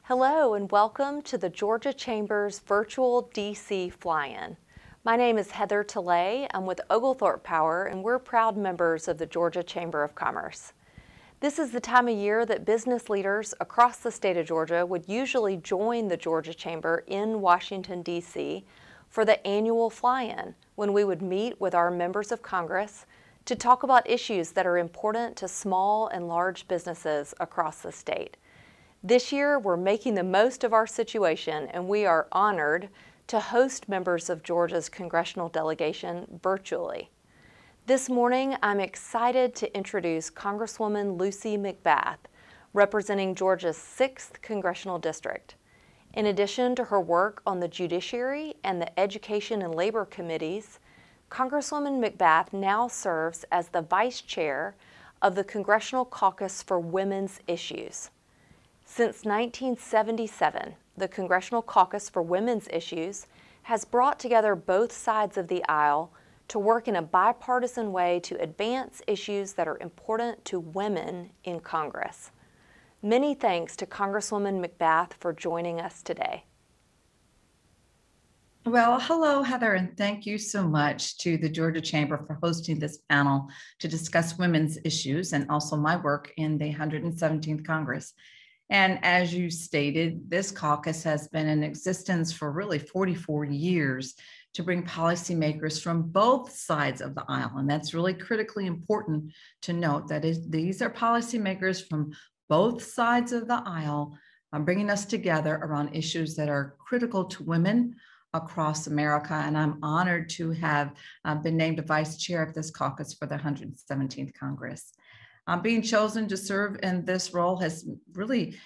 Hello and welcome to the Georgia Chamber's virtual DC fly-in. My name is Heather Teilhet. I'm with Oglethorpe Power and we're proud members of the Georgia Chamber of Commerce. This is the time of year that business leaders across the state of Georgia would usually join the Georgia Chamber in Washington, D.C. for the annual fly-in, when we would meet with our members of Congress to talk about issues that are important to small and large businesses across the state. This year, we're making the most of our situation, and we are honored to host members of Georgia's congressional delegation virtually. This morning, I'm excited to introduce Congresswoman Lucy McBath, representing Georgia's 6th Congressional District. In addition to her work on the Judiciary and the Education and Labor Committees, Congresswoman McBath now serves as the Vice Chair of the Congressional Caucus for Women's Issues. Since 1977, the Congressional Caucus for Women's Issues has brought together both sides of the aisle to work in a bipartisan way to advance issues that are important to women in Congress. Many thanks to Congresswoman McBath for joining us today. Well, hello, Heather, and thank you so much to the Georgia Chamber for hosting this panel to discuss women's issues and also my work in the 117th Congress. And as you stated, this caucus has been in existence for really 44 years to bring policymakers from both sides of the aisle. And that's really critically important to note that these are policymakers from both sides of the aisle, bringing us together around issues that are critical to women across America. And I'm honored to have been named a vice chair of this caucus for the 117th Congress. Being chosen to serve in this role has really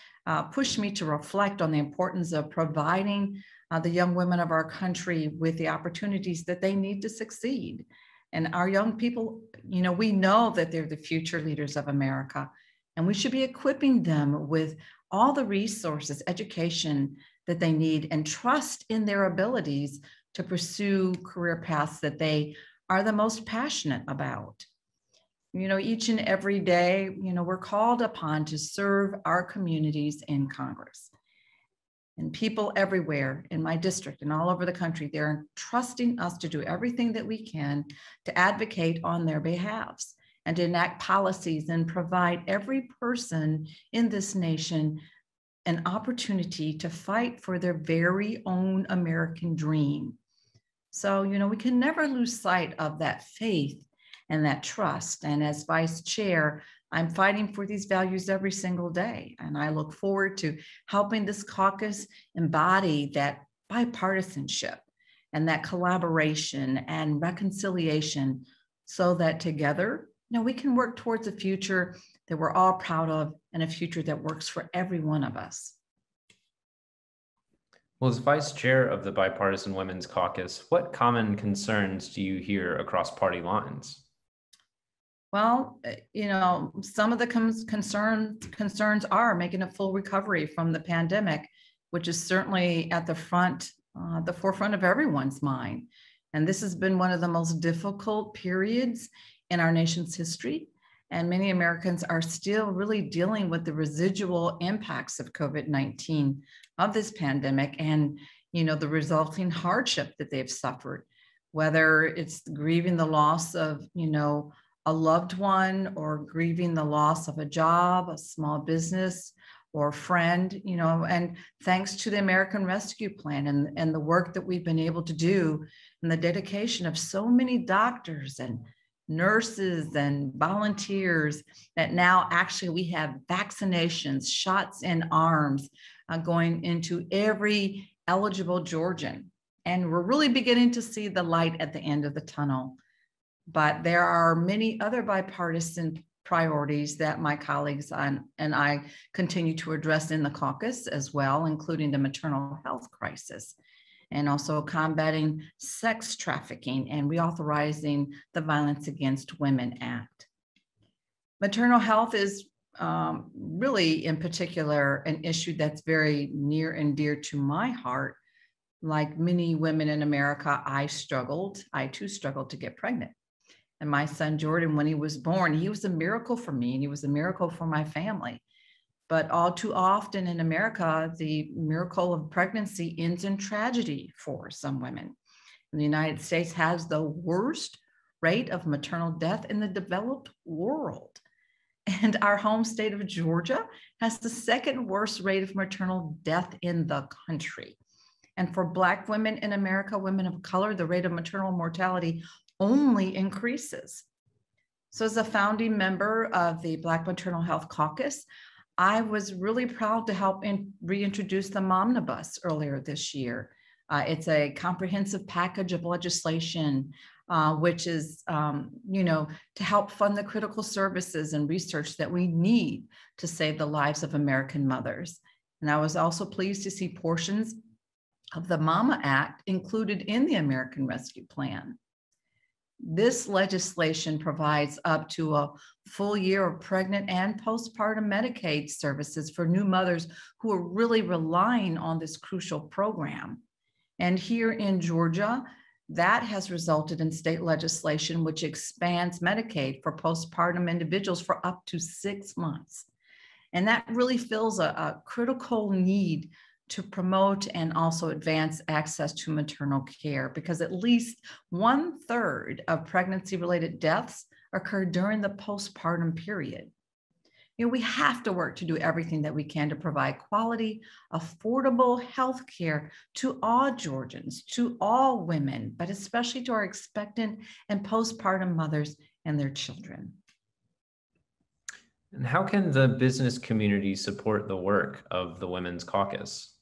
pushed me to reflect on the importance of providing the young women of our country with the opportunities that they need to succeed. And our young people, we know that they're the future leaders of America, and we should be equipping them with all the resources, education that they need, and trust in their abilities to pursue career paths that they are the most passionate about. Each and every day, we're called upon to serve our communities in Congress. And people everywhere in my district and all over the country, they're trusting us to do everything that we can to advocate on their behalves and to enact policies and provide every person in this nation an opportunity to fight for their very own American dream. So, we can never lose sight of that faith and that trust. And as vice chair, I'm fighting for these values every single day. And I look forward to helping this caucus embody that bipartisanship and that collaboration and reconciliation so that together, we can work towards a future that we're all proud of and a future that works for every one of us. Well, as vice chair of the Bipartisan Women's Caucus, what common concerns do you hear across party lines? Well, some of the concerns are making a full recovery from the pandemic, which is certainly at the forefront of everyone's mind. And this has been one of the most difficult periods in our nation's history. And many Americans are still really dealing with the residual impacts of COVID-19, of this pandemic, and the resulting hardship that they've suffered, whether it's grieving the loss of a loved one, or grieving the loss of a job, a small business, or friend, and thanks to the American Rescue Plan and the work that we've been able to do and the dedication of so many doctors and nurses and volunteers, that now actually we have vaccinations, shots in arms going into every eligible Georgian. And we're really beginning to see the light at the end of the tunnel. But there are many other bipartisan priorities that my colleagues and I continue to address in the caucus as well, including the maternal health crisis, and also combating sex trafficking and reauthorizing the Violence Against Women Act. Maternal health is really, in particular, an issue that's very near and dear to my heart. Like many women in America, I too struggled to get pregnant. And my son, Jordan, when he was born, he was a miracle for me, and he was a miracle for my family. But all too often in America, the miracle of pregnancy ends in tragedy for some women. And the United States has the worst rate of maternal death in the developed world. And our home state of Georgia has the second worst rate of maternal death in the country. And for Black women in America, women of color, the rate of maternal mortality only increases. So as a founding member of the Black Maternal Health Caucus, I was really proud to help reintroduce the Momnibus earlier this year. It's a comprehensive package of legislation which is, to help fund the critical services and research that we need to save the lives of American mothers. And I was also pleased to see portions of the MAMA Act included in the American Rescue Plan. This legislation provides up to a full year of pregnant and postpartum Medicaid services for new mothers who are really relying on this crucial program. And here in Georgia, that has resulted in state legislation which expands Medicaid for postpartum individuals for up to 6 months. And that really fills a critical need to promote and also advance access to maternal care, because at least 1/3 of pregnancy-related deaths occur during the postpartum period. We have to work to do everything that we can to provide quality, affordable health care to all Georgians, to all women, but especially to our expectant and postpartum mothers and their children. And how can the business community support the work of the Women's Caucus?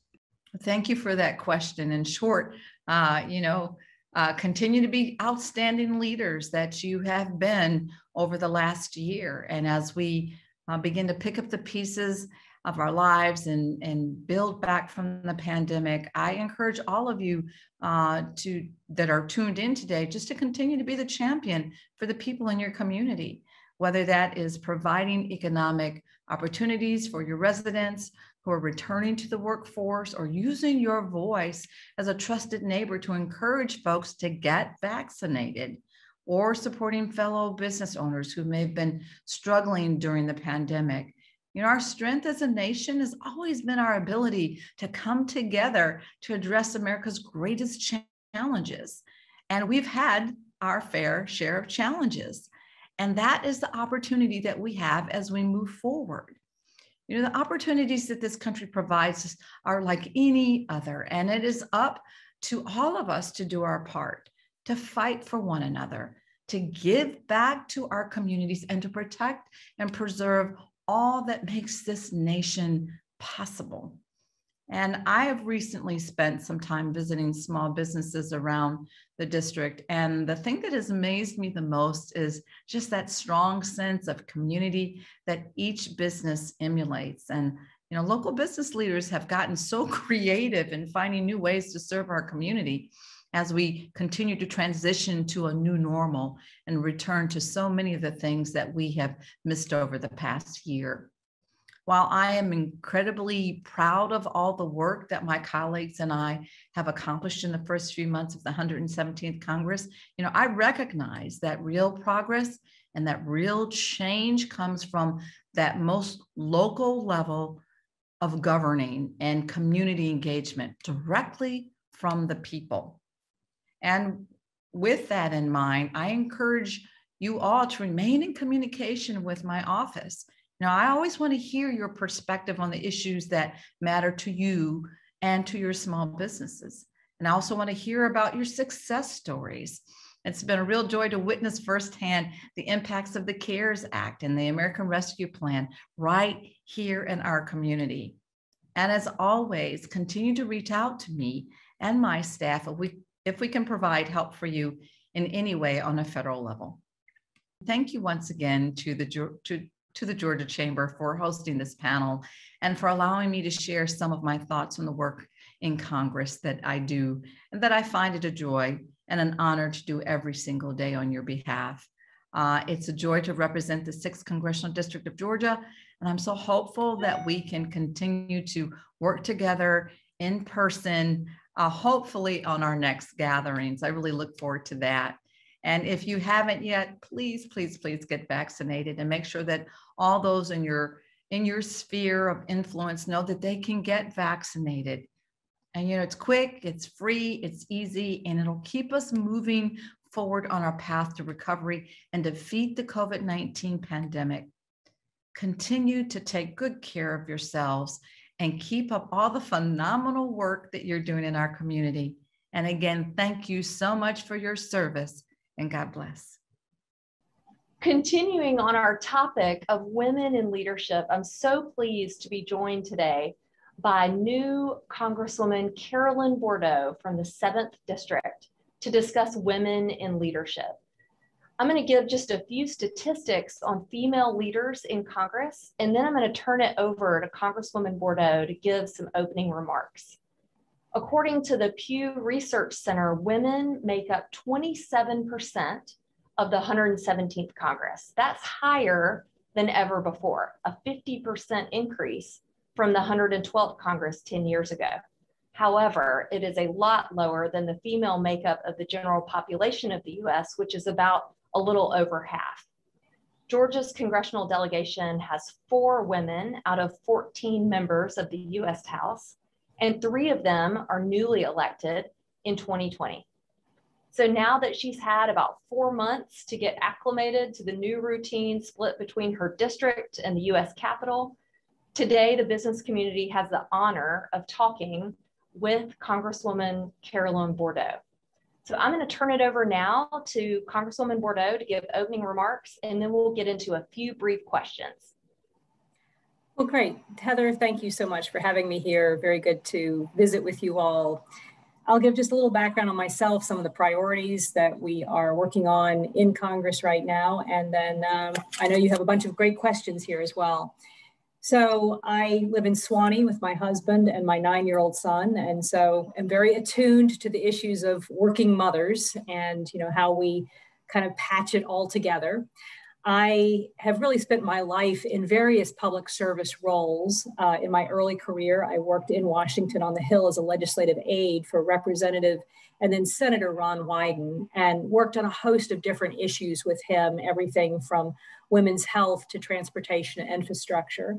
Thank you for that question. In short, continue to be outstanding leaders that you have been over the last year. And as we begin to pick up the pieces of our lives and build back from the pandemic, I encourage all of you that are tuned in today just to continue to be the champion for the people in your community, whether that is providing economic opportunities for your residents who are returning to the workforce, or using your voice as a trusted neighbor to encourage folks to get vaccinated, or supporting fellow business owners who may have been struggling during the pandemic. Our strength as a nation has always been our ability to come together to address America's greatest challenges. And we've had our fair share of challenges. And that is the opportunity that we have as we move forward. The opportunities that this country provides are like any other, and it is up to all of us to do our part, to fight for one another, to give back to our communities, and to protect and preserve all that makes this nation possible. And I have recently spent some time visiting small businesses around the district. And the thing that has amazed me the most is just that strong sense of community that each business emulates. And local business leaders have gotten so creative in finding new ways to serve our community as we continue to transition to a new normal and return to so many of the things that we have missed over the past year. While I am incredibly proud of all the work that my colleagues and I have accomplished in the first few months of the 117th Congress, I recognize that real progress and that real change comes from that most local level of governing and community engagement directly from the people. And with that in mind, I encourage you all to remain in communication with my office. I always want to hear your perspective on the issues that matter to you and to your small businesses. And I also want to hear about your success stories. It's been a real joy to witness firsthand the impacts of the CARES Act and the American Rescue Plan right here in our community. And as always, continue to reach out to me and my staff if we can provide help for you in any way on a federal level. Thank you once again to the Georgia Chamber for hosting this panel and for allowing me to share some of my thoughts on the work in Congress that I do, and that I find it a joy and an honor to do every single day on your behalf. It's a joy to represent the 6th Congressional District of Georgia, and I'm so hopeful that we can continue to work together in person, hopefully on our next gatherings. I really look forward to that. And if you haven't yet, please, please, please get vaccinated, and make sure that all those in your in your sphere of influence know that they can get vaccinated. And, it's quick, it's free, it's easy, and it'll keep us moving forward on our path to recovery and defeat the COVID-19 pandemic. Continue to take good care of yourselves and keep up all the phenomenal work that you're doing in our community. And again, thank you so much for your service, and God bless. Continuing on our topic of women in leadership, I'm so pleased to be joined today by new Congresswoman Carolyn Bourdeaux from the 7th District to discuss women in leadership. I'm going to give just a few statistics on female leaders in Congress, and then I'm going to turn it over to Congresswoman Bourdeaux to give some opening remarks. According to the Pew Research Center, women make up 27% of the 117th Congress. That's higher than ever before, a 50% increase from the 112th Congress 10 years ago. However, it is a lot lower than the female makeup of the general population of the US, which is about a little over half. Georgia's congressional delegation has 4 women out of 14 members of the US House, and 3 of them are newly elected in 2020. So now that she's had about 4 months to get acclimated to the new routine split between her district and the US Capitol, today the business community has the honor of talking with Congresswoman Carolyn Bourdeaux. So I'm going to turn it over now to Congresswoman Bourdeaux to give opening remarks, and then we'll get into a few brief questions. Well, great. Heather, thank you so much for having me here. Very good to visit with you all. I'll give just a little background on myself, some of the priorities that we are working on in Congress right now, and then I know you have a bunch of great questions here as well. So I live in Suwanee with my husband and my 9-year-old son, and so I'm very attuned to the issues of working mothers and how we kind of patch it all together. I have really spent my life in various public service roles. In my early career, I worked in Washington on the Hill as a legislative aide for Representative and then Senator Ron Wyden, and worked on a host of different issues with him, everything from women's health to transportation and infrastructure.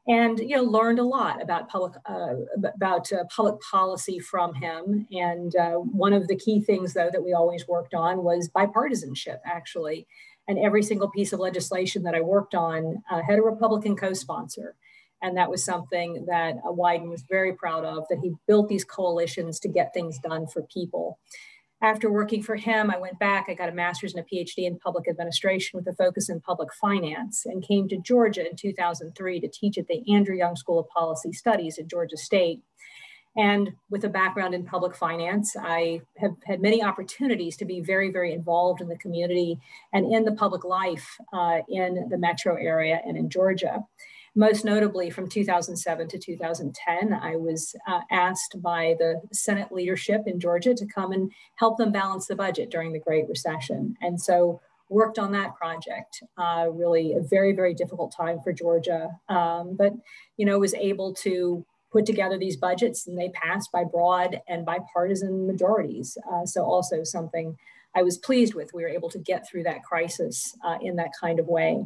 And learned a lot about public policy from him. And one of the key things, though, that we always worked on was bipartisanship, actually. And every single piece of legislation that I worked on had a Republican co-sponsor. And that was something that Wyden was very proud of, that he built these coalitions to get things done for people. After working for him, I went back, I got a master's and a PhD in public administration with a focus in public finance, and came to Georgia in 2003 to teach at the Andrew Young School of Policy Studies at Georgia State. And with a background in public finance, I have had many opportunities to be very, very involved in the community and in the public life in the metro area and in Georgia. Most notably, from 2007 to 2010, I was asked by the Senate leadership in Georgia to come and help them balance the budget during the Great Recession. And so worked on that project, really a very, very difficult time for Georgia, but was able to put together these budgets, and they passed by broad and bipartisan majorities. So also something I was pleased with. We were able to get through that crisis in that kind of way.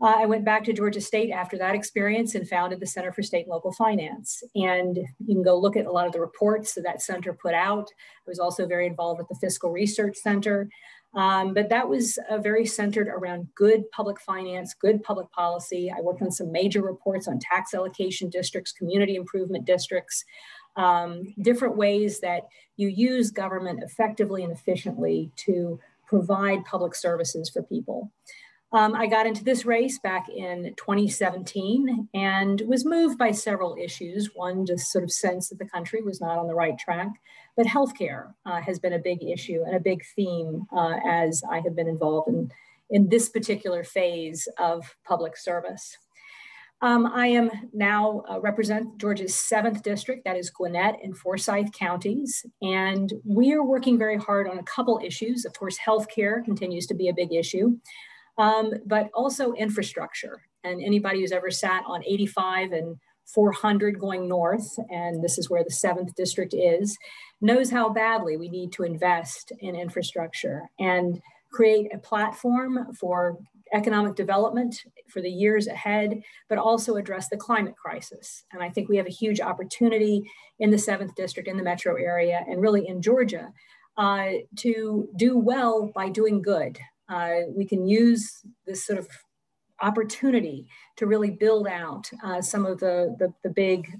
I went back to Georgia State after that experience and founded the Center for State and Local Finance. And you can go look at a lot of the reports that center put out. I was also very involved with the Fiscal Research Center. But that was very centered around good public finance, good public policy. I worked on some major reports on tax allocation districts, community improvement districts, different ways that you use government effectively and efficiently to provide public services for people. I got into this race back in 2017 and was moved by several issues. One, just sort of sense that the country was not on the right track, but healthcare has been a big issue and a big theme as I have been involved in this particular phase of public service. I am now represent Georgia's 7th district, that is Gwinnett and Forsyth counties. And we are working very hard on a couple issues. Of course, healthcare continues to be a big issue. But also infrastructure. And anybody who's ever sat on 85 and 400 going north, and this is where the 7th district is, knows how badly we need to invest in infrastructure and create a platform for economic development for the years ahead, but also address the climate crisis. And I think we have a huge opportunity in the 7th District, in the metro area, and really in Georgia, to do well by doing good. We can use this sort of opportunity to really build out some of the big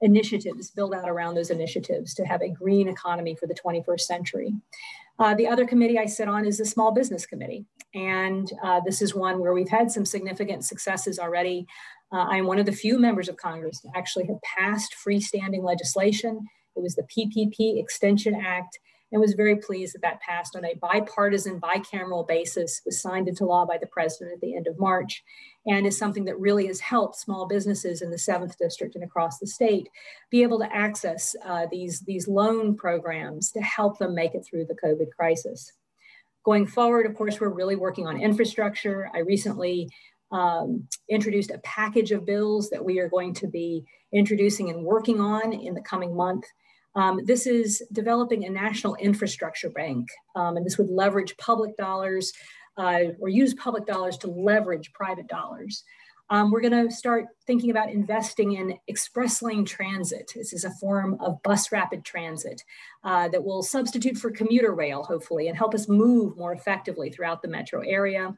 initiatives, build out around those initiatives to have a green economy for the 21st century. The other committee I sit on is the Small Business Committee. And this is one where we've had some significant successes already. I'm one of the few members of Congress to actually have passed freestanding legislation. It was the PPP Extension Act, and was very pleased that that passed on a bipartisan, bicameral basis, was signed into law by the president at the end of March, and is something that really has helped small businesses in the 7th District and across the state be able to access these loan programs to help them make it through the COVID crisis. Going forward, of course, we're really working on infrastructure. I recently introduced a package of bills that we are going to be introducing and working on in the coming month. This is developing a national infrastructure bank, and this would leverage public dollars or use public dollars to leverage private dollars. We're going to start thinking about investing in express lane transit. This is a form of bus rapid transit that will substitute for commuter rail, hopefully, and help us move more effectively throughout the metro area.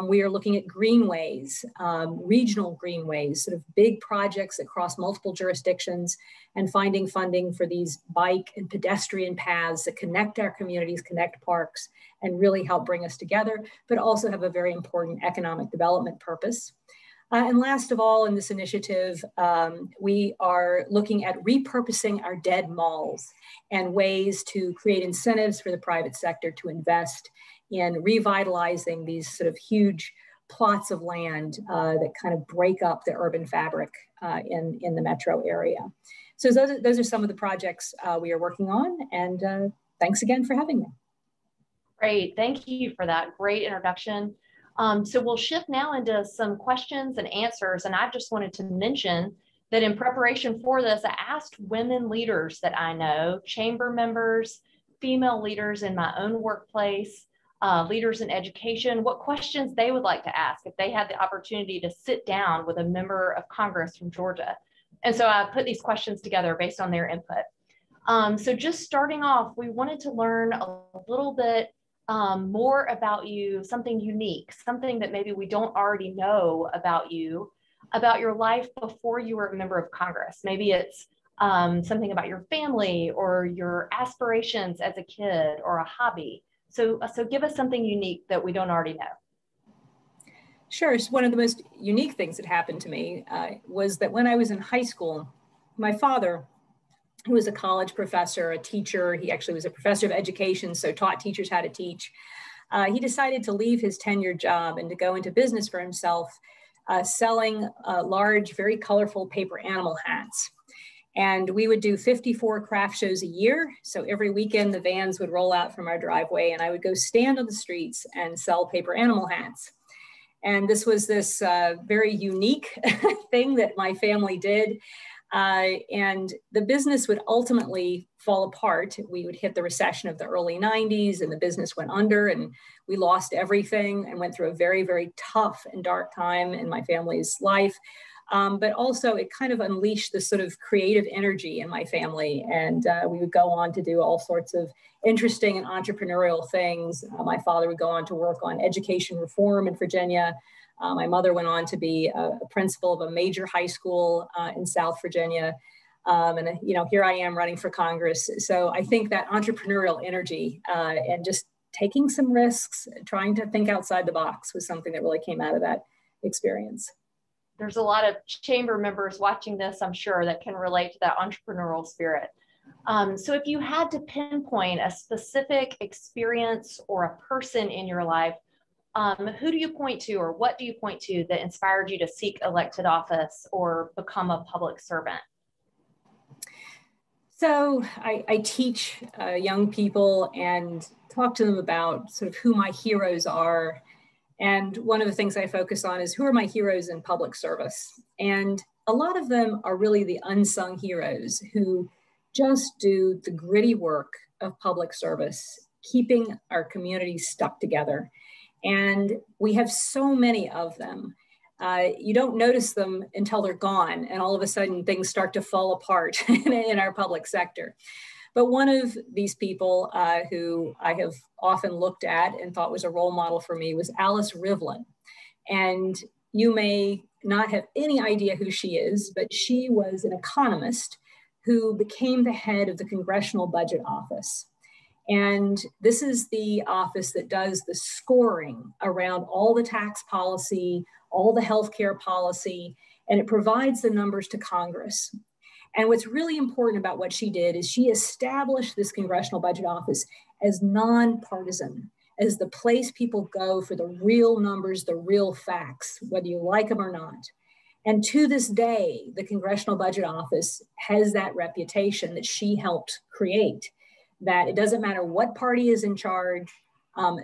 We are looking at greenways, regional greenways, sort of big projects across multiple jurisdictions, and finding funding for these bike and pedestrian paths that connect our communities, connect parks, and really help bring us together, but also have a very important economic development purpose. And last of all, in this initiative, we are looking at repurposing our dead malls and ways to create incentives for the private sector to invest in revitalizing these sort of huge plots of land that kind of break up the urban fabric in the metro area. So those are some of the projects we are working on, and thanks again for having me. Great, thank you for that great introduction. So we'll shift now into some questions and answers, and I just wanted to mention that in preparation for this, I asked women leaders that I know, chamber members, female leaders in my own workplace, leaders in education, what questions they would like to ask if they had the opportunity to sit down with a member of Congress from Georgia. And so I put these questions together based on their input. So just starting off, we wanted to learn a little bit more about you, something unique, something that maybe we don't already know about you, about your life before you were a member of Congress. Maybe it's something about your family or your aspirations as a kid or a hobby. So give us something unique that we don't already know. Sure. So one of the most unique things that happened to me was that when I was in high school, my father, who was a college professor, a teacher, he actually was a professor of education, so taught teachers how to teach. He decided to leave his tenured job and to go into business for himself, selling large, very colorful paper animal hats. And we would do 54 craft shows a year. So every weekend, the vans would roll out from our driveway and I would go stand on the streets and sell paper animal hats. And this was this very unique thing that my family did. And the business would ultimately fall apart. We would hit the recession of the early 90s and the business went under and we lost everything and went through a very, very tough and dark time in my family's life. But also it kind of unleashed this sort of creative energy in my family. And we would go on to do all sorts of interesting and entrepreneurial things. My father would go on to work on education reform in Virginia. My mother went on to be a principal of a major high school in South Virginia. And here I am running for Congress. So I think that entrepreneurial energy and just taking some risks, trying to think outside the box was something that really came out of that experience. There's a lot of chamber members watching this, I'm sure, that can relate to that entrepreneurial spirit. So if you had to pinpoint a specific experience or a person in your life, who do you point to or what do you point to that inspired you to seek elected office or become a public servant? So I teach young people and talk to them about sort of who my heroes are. And one of the things I focus on is who are my heroes in public service? And a lot of them are really the unsung heroes who just do the gritty work of public service, keeping our communities stuck together. And we have so many of them. You don't notice them until they're gone, and all of a sudden things start to fall apart in our public sector. But one of these people who I have often looked at and thought was a role model for me was Alice Rivlin. And you may not have any idea who she is, but she was an economist who became the head of the Congressional Budget Office. And this is the office that does the scoring around all the tax policy, all the healthcare policy, and it provides the numbers to Congress. And what's really important about what she did is she established this Congressional Budget Office as nonpartisan, as the place people go for the real numbers, the real facts, whether you like them or not. And to this day, the Congressional Budget Office has that reputation that she helped create, that it doesn't matter what party is in charge,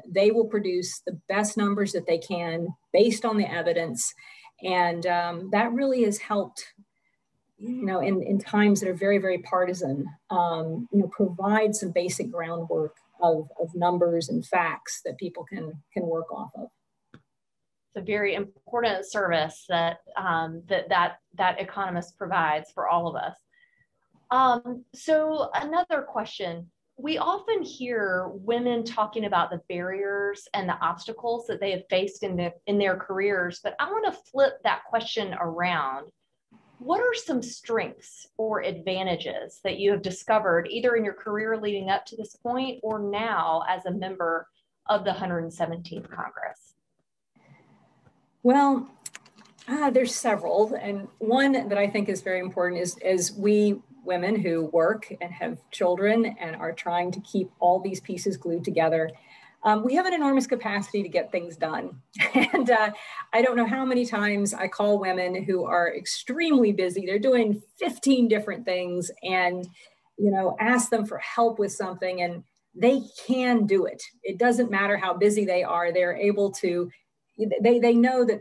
they will produce the best numbers that they can based on the evidence. And that really has helped, in times that are very, very partisan, provide some basic groundwork of numbers and facts that people can work off of. It's a very important service that that economist provides for all of us. So another question. We often hear women talking about the barriers and the obstacles that they have faced in their careers, but I want to flip that question around. What are some strengths or advantages that you have discovered either in your career leading up to this point or now as a member of the 117th Congress? Well, there's several, and one that I think is very important is we women who work and have children and are trying to keep all these pieces glued together. We have an enormous capacity to get things done. And I don't know how many times I call women who are extremely busy. They're doing 15 different things and, ask them for help with something and they can do it. It doesn't matter how busy they are. They're able to, they know that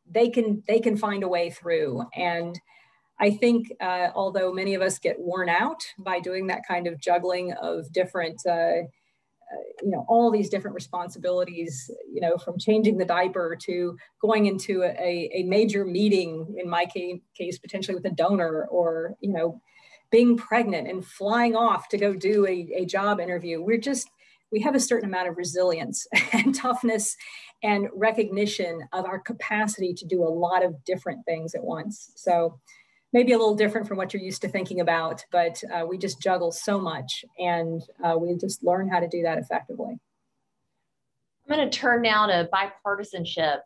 they can find a way through. And I think, although many of us get worn out by doing that kind of juggling of different, all these different responsibilities, from changing the diaper to going into a major meeting, in my case, potentially with a donor, or, being pregnant and flying off to go do a job interview. We have a certain amount of resilience and toughness and recognition of our capacity to do a lot of different things at once. So maybe a little different from what you're used to thinking about, but we just juggle so much and we just learn how to do that effectively. I'm going to turn now to bipartisanship.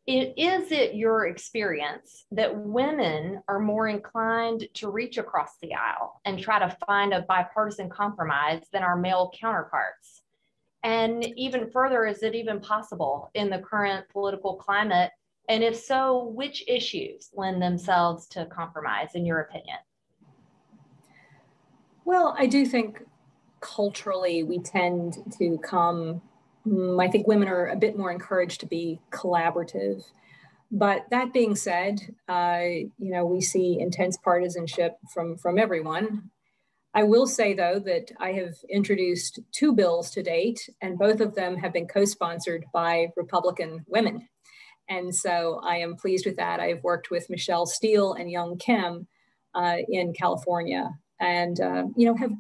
Is it your experience that women are more inclined to reach across the aisle and try to find a bipartisan compromise than our male counterparts? And even further, is it even possible in the current political climate? And if so, which issues lend themselves to compromise, in your opinion? Well, I do think culturally we tend to come, I think women are a bit more encouraged to be collaborative. But that being said, we see intense partisanship from everyone. I will say, though, that I have introduced 2 bills to date, and both of them have been co-sponsored by Republican women. And so I am pleased with that. I've worked with Michelle Steele and Young Kim in California and, have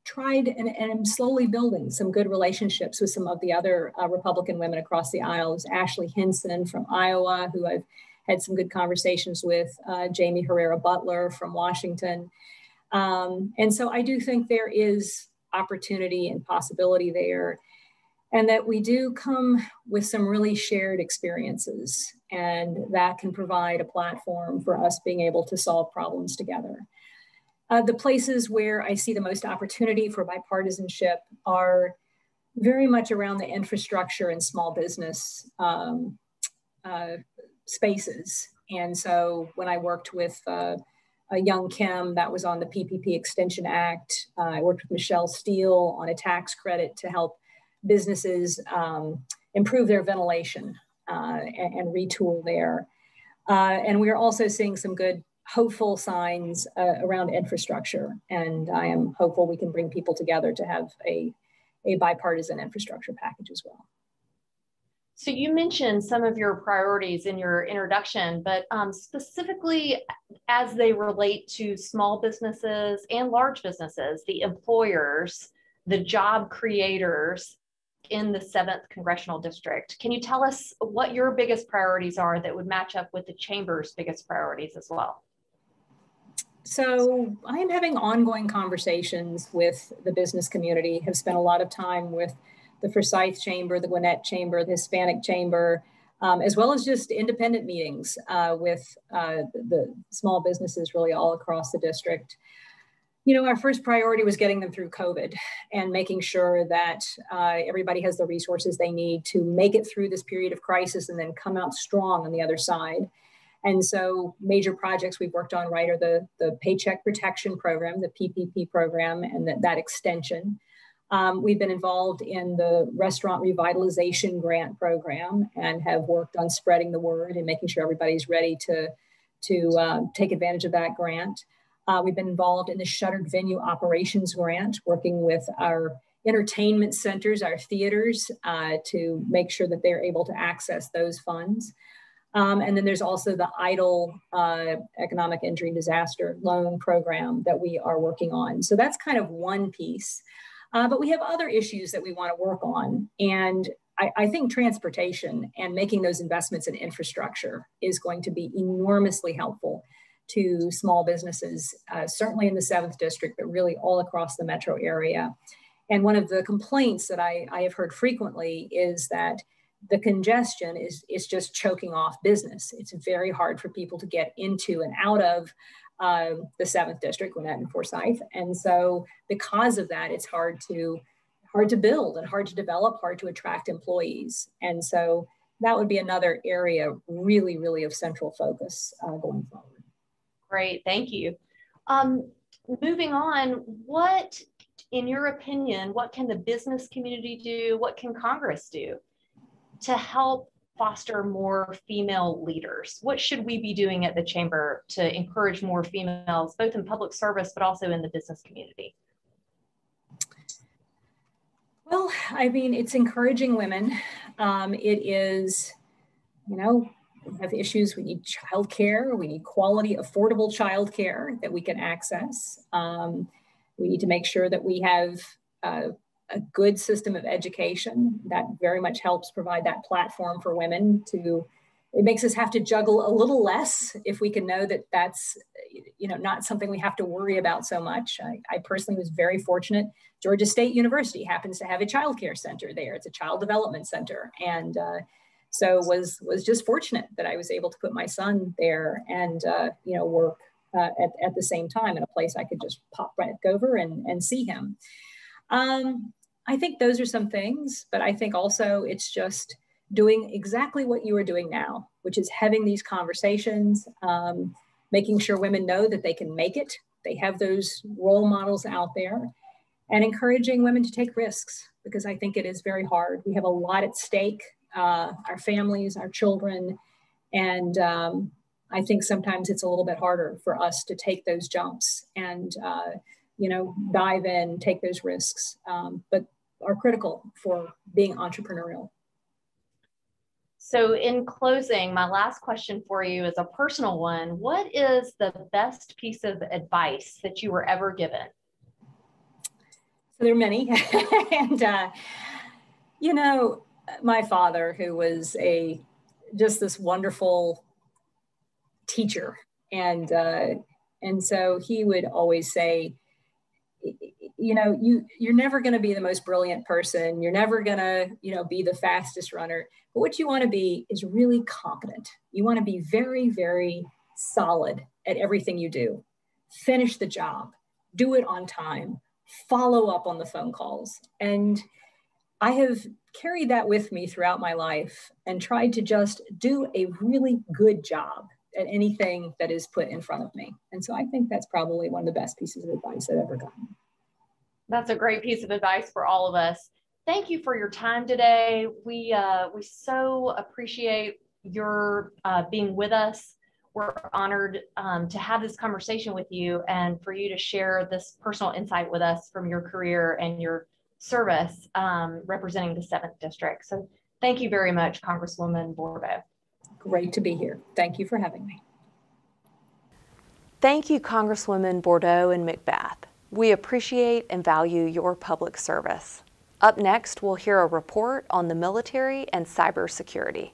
tried and am slowly building some good relationships with some of the other Republican women across the aisle. There's Ashley Hinson from Iowa, who I've had some good conversations with, Jamie Herrera Butler from Washington. And so I do think there is opportunity and possibility there, and that we do come with some really shared experiences, and that can provide a platform for us being able to solve problems together. The places where I see the most opportunity for bipartisanship are very much around the infrastructure and small business spaces. And so when I worked with Young Kim, that was on the PPP Extension Act. I worked with Michelle Steele on a tax credit to help businesses improve their ventilation and retool there. And we are also seeing some good hopeful signs around infrastructure. And I am hopeful we can bring people together to have a bipartisan infrastructure package as well. So you mentioned some of your priorities in your introduction, but specifically as they relate to small businesses and large businesses, the employers, the job creators in the 7th Congressional District. Can you tell us what your biggest priorities are that would match up with the Chamber's biggest priorities as well? So I am having ongoing conversations with the business community, have spent a lot of time with the Forsyth Chamber, the Gwinnett Chamber, the Hispanic Chamber, as well as just independent meetings with the small businesses really all across the district. You know, our first priority was getting them through COVID and making sure that everybody has the resources they need to make it through this period of crisis and then come out strong on the other side. And so major projects we've worked on, right, are the Paycheck Protection Program, the PPP program, and that extension. We've been involved in the Restaurant Revitalization Grant Program and have worked on spreading the word and making sure everybody's ready to take advantage of that grant. We've been involved in the Shuttered Venue Operations Grant, working with our entertainment centers, our theaters, to make sure that they're able to access those funds. And then there's also the EIDL Economic Injury Disaster Loan Program that we are working on. So that's kind of one piece. But we have other issues that we want to work on. And I think transportation and making those investments in infrastructure is going to be enormously helpful to small businesses, certainly in the 7th District, but really all across the metro area. And one of the complaints that I have heard frequently is that the congestion is just choking off business. It's very hard for people to get into and out of the 7th District, Gwinnett and Forsyth. And so because of that, it's hard to build and hard to develop, hard to attract employees. And so that would be another area really, really of central focus going forward. Great, thank you. Moving on, what, in your opinion, what can the business community do? What can Congress do to help foster more female leaders? What should we be doing at the Chamber to encourage more females, both in public service, but also in the business community? Well, I mean, it's encouraging women. It is, you know, we have issues. We need childcare. We need quality, affordable childcare that we can access. We need to make sure that we have a good system of education that very much helps provide that platform for women to, it makes us have to juggle a little less if we can know that that's, you know, not something we have to worry about so much. I personally was very fortunate. Georgia State University happens to have a child care center there. It's a child development center. And so was just fortunate that I was able to put my son there and, you know, work at the same time in a place I could just pop right over and see him. I think those are some things, but I think also it's just doing exactly what you are doing now, which is having these conversations, making sure women know that they can make it. They have those role models out there, and encouraging women to take risks, because I think it is very hard. We have a lot at stake, our families, our children, and I think sometimes it's a little bit harder for us to take those jumps and you know, dive in, take those risks, but are critical for being entrepreneurial. So in closing, my last question for you is a personal one. What is the best piece of advice that you were ever given? So there are many. And, you know, my father, who was just this wonderful teacher. And so he would always say, you know, you're never going to be the most brilliant person. You're never going to, you know, be the fastest runner. But what you want to be is really competent. You want to be very, very solid at everything you do. Finish the job, do it on time, follow up on the phone calls. And I have carried that with me throughout my life and tried to just do a really good job at anything that is put in front of me. And so I think that's probably one of the best pieces of advice I've ever gotten. That's a great piece of advice for all of us. Thank you for your time today. We so appreciate your being with us. We're honored to have this conversation with you and for you to share this personal insight with us from your career and your service representing the 7th District. So Thank you very much, Congresswoman Bourdeaux. Great to be here. Thank you for having me. Thank you, Congresswomen Bourdeaux and McBath. We appreciate and value your public service. Up next, we'll hear a report on the military and cybersecurity.